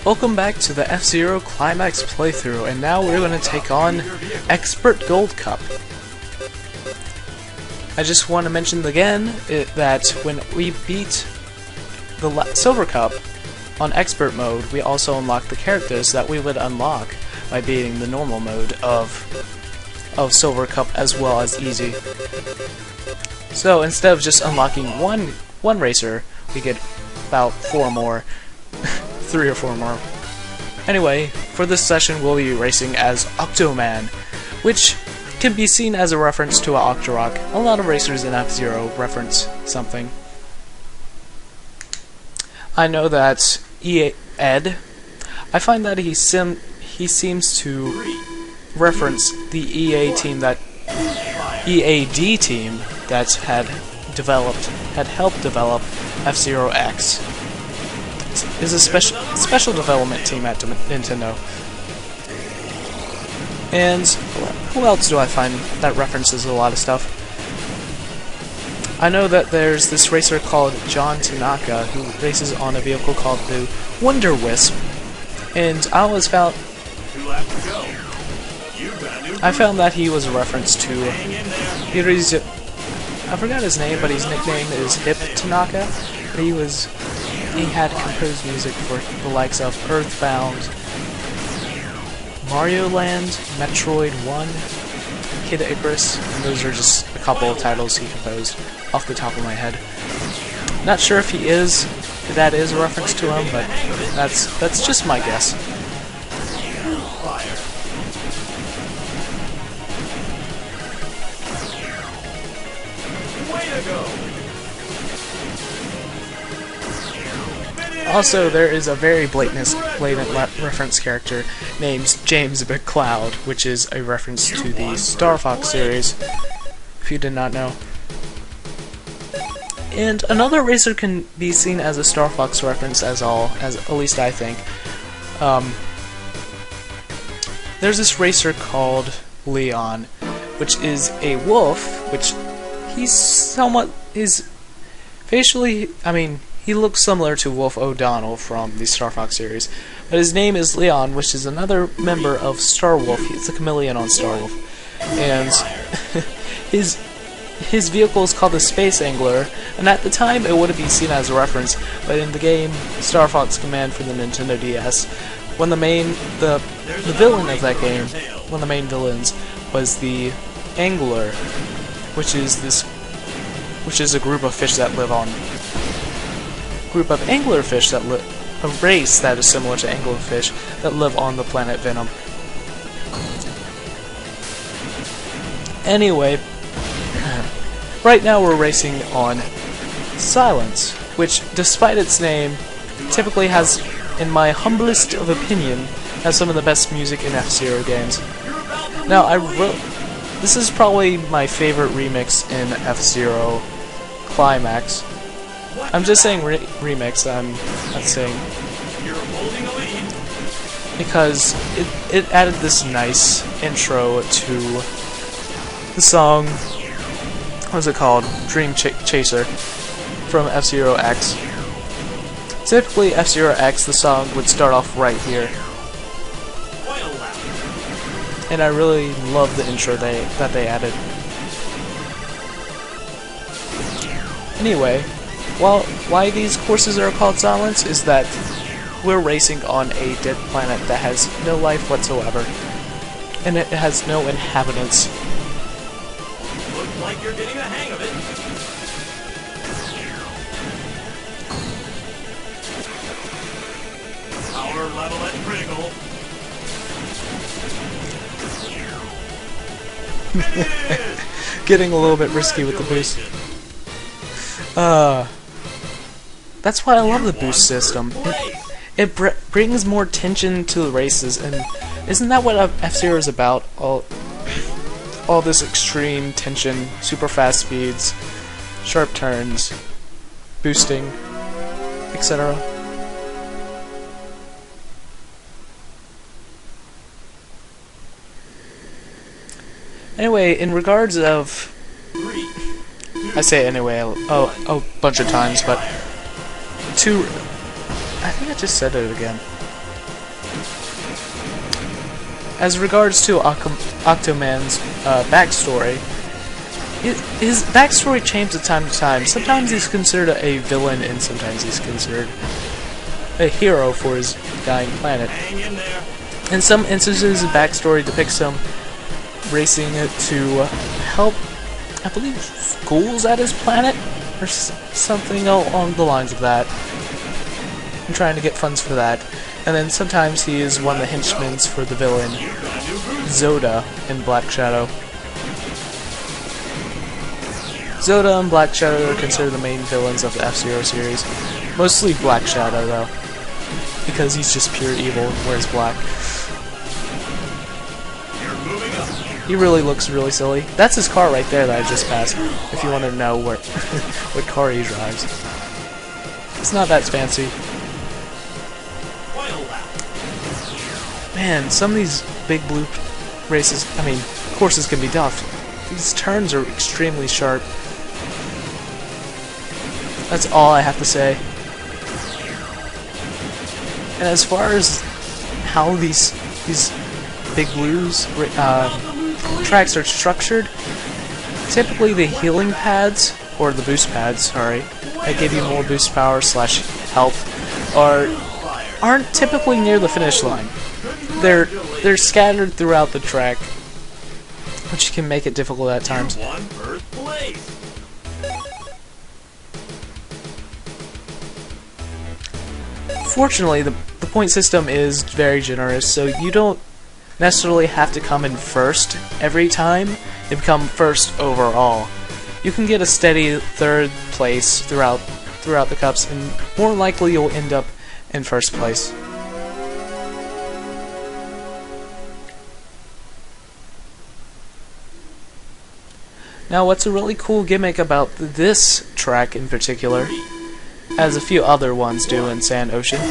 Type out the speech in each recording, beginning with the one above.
Welcome back to the F-Zero Climax playthrough, and now we're going to take on Expert Gold Cup. I just want to mention again that when we beat the Silver Cup on Expert mode, we also unlock the characters that we would unlock by beating the normal mode of Silver Cup as well as Easy. So instead of just unlocking one racer, we get about 4 more. 3 or 4 more. Anyway, for this session we'll be racing as Octoman, which can be seen as a reference to Octorok. A lot of racers in F-Zero reference something. I know that Ed, I find that he seems to reference the EAD team that had helped develop F-Zero X. Is a special development team at Nintendo. And who else do I find that references a lot of stuff? I know that there's this racer called John Tanaka who races on a vehicle called the Wonder Wisp, and I found that he was a reference to I forgot his name, but his nickname is Hip Tanaka. He had composed music for the likes of Earthbound, Mario Land, Metroid 1, Kid Icarus, and those are just a couple of titles he composed off the top of my head. Not sure if that is a reference to him, but that's just my guess. Way to go! Also, there is a very blatant reference character named James McCloud, which is a reference to the Star Fox series, if you did not know. And another racer can be seen as a Star Fox reference as at least I think. There's this racer called Leon, which is a wolf, which facially, he looks similar to Wolf O'Donnell from the Star Fox series, but his name is Leon, which is another member of Star Wolf. He's a chameleon on Star Wolf, and his vehicle is called the Space Angler, and at the time it would be seen as a reference, but in the game Star Fox Command for the Nintendo DS, when the villain of that game, one of the main villains, was the Angler, which is a group of fish that live on. Group of anglerfish a race that is similar to anglerfish that live on the planet Venom. Anyway, right now we're racing on Silence, which, despite its name, typically has, in my humblest of opinion, has some of the best music in F-Zero games. Now, this is probably my favorite remix in F-Zero Climax. I'm just saying remix, I'm not saying... Because it added this nice intro to the song, what is it called? Dream Chaser from F-Zero X. Typically, F-Zero X, the song would start off right here. And I really love the intro that they added. Anyway, why these courses are called Silence is that we're racing on a dead planet that has no life whatsoever, and it has no inhabitants. Looks like you're getting the hang of it. Power level at critical. Getting a little bit risky with the boost. That's why I love the boost system. It brings more tension to the races, and isn't that what F-Zero is about? All this extreme tension, super fast speeds, sharp turns, boosting, etc. Anyway, in regards of... I say it anyway a bunch of times, but I think I just said it again. as regards to Octoman's backstory, his backstory changes time to time. Sometimes he's considered a villain, and sometimes he's considered a hero for his dying planet. Hang in there. In some instances, his backstory depicts him racing to help, I believe, schools at his planet, or something along the lines of that, and trying to get funds for that. And then sometimes he is one of the henchmen for the villain, Zoda, in Black Shadow. Zoda and Black Shadow are considered the main villains of the F-Zero series. Mostly Black Shadow, though, because he's just pure evil and wears black. He really looks really silly. That's his car right there that I just passed, if you want to know what car he drives. It's not that fancy. Man, some of these big blue races, courses can be tough. These turns are extremely sharp. That's all I have to say. And as far as how these big blues tracks are structured, typically the healing pads, or the boost pads, sorry, that give you more boost power slash health, aren't typically near the finish line. They're scattered throughout the track, which can make it difficult at times. Fortunately, the point system is very generous, so you don't necessarily have to come in first every time to become first overall. You can get a steady third place throughout the cups, and more likely you'll end up in first place. Now, what's a really cool gimmick about this track in particular, as a few other ones do in Sand Ocean,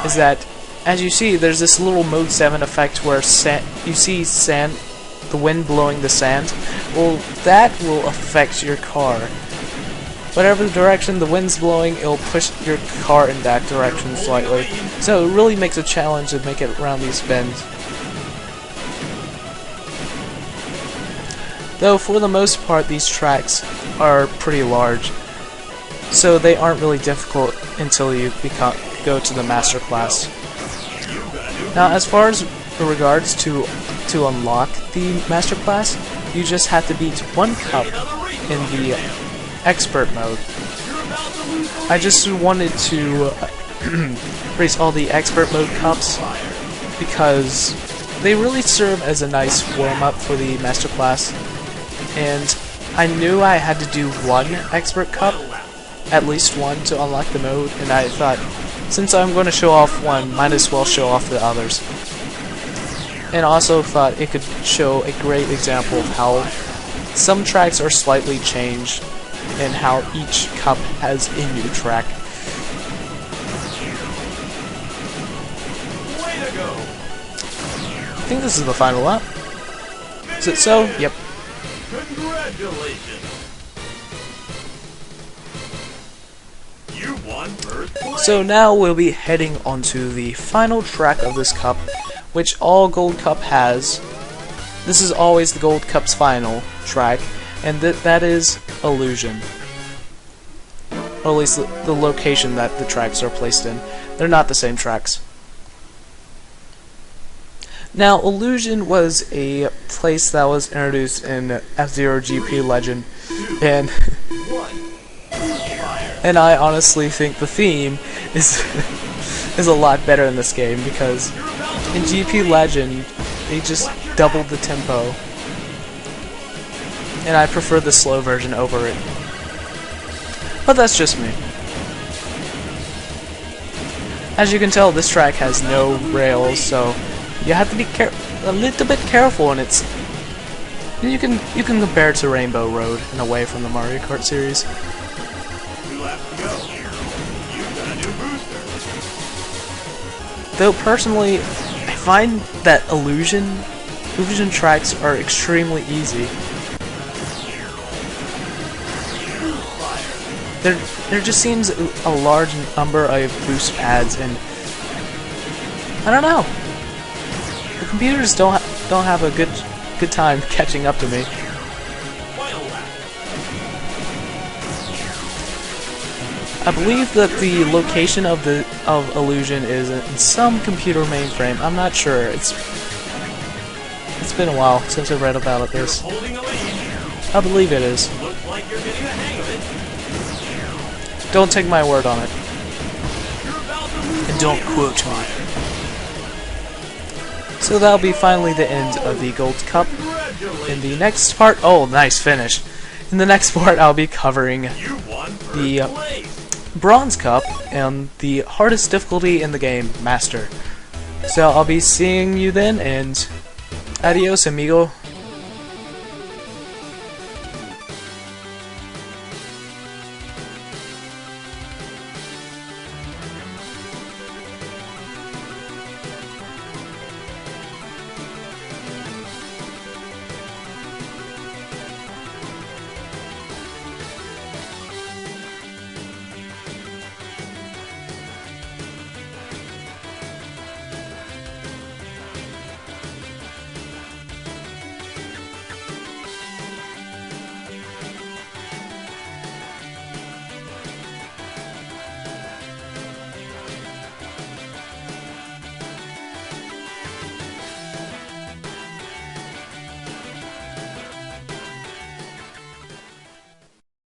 is that, as you see, there's this little Mode 7 effect where you see sand, the wind blowing the sand. Well, that will affect your car. Whatever the direction the wind's blowing, it'll push your car in that direction slightly. So it really makes a challenge to make it around these bends. Though for the most part these tracks are pretty large, so they aren't really difficult until you go to the master class. Now, as far as regards to unlock the master class, you just have to beat one cup in the expert mode. I just wanted to race all the expert mode cups because they really serve as a nice warm-up for the master class. And I knew I had to do one expert cup, at least one, to unlock the mode, and I thought, since I'm going to show off one, might as well show off the others. And also thought it could show a great example of how some tracks are slightly changed, and how each cup has a new track. I think this is the final lap. Is it so? Yep. Congratulations! You won first place. So now we'll be heading onto the final track of this cup, which all Gold Cup has. This is always the Gold Cup's final track, and that is Illusion. Or at least the location that the tracks are placed in. They're not the same tracks. Now, Illusion was a place that was introduced in F-Zero GP Legend, and I honestly think the theme is a lot better in this game, because in GP Legend they just doubled the tempo, and I prefer the slow version over it. But that's just me. As you can tell, this track has no rails, so you have to be a little bit careful, and you can compare it to Rainbow Road in a way from the Mario Kart series. 2 laps to go. You've got a new booster. Though personally, I find that Illusion tracks are extremely easy. There just seems a large number of boost pads, and I don't know. The computers don't don't have a good time catching up to me. Final lap. I believe that the location of Illusion is in some computer mainframe. I'm not sure. It's been a while since I read about this. Holding a lead. I believe it is. Looks like you're getting the hang of it. Don't take my word on it. You're about to lose And don't quote me. So that'll be finally the end of the Gold Cup. In the next part, oh, nice finish. In the next part, I'll be covering You won the first place. Bronze Cup and the hardest difficulty in the game, Master. So I'll be seeing you then, and adios, amigo.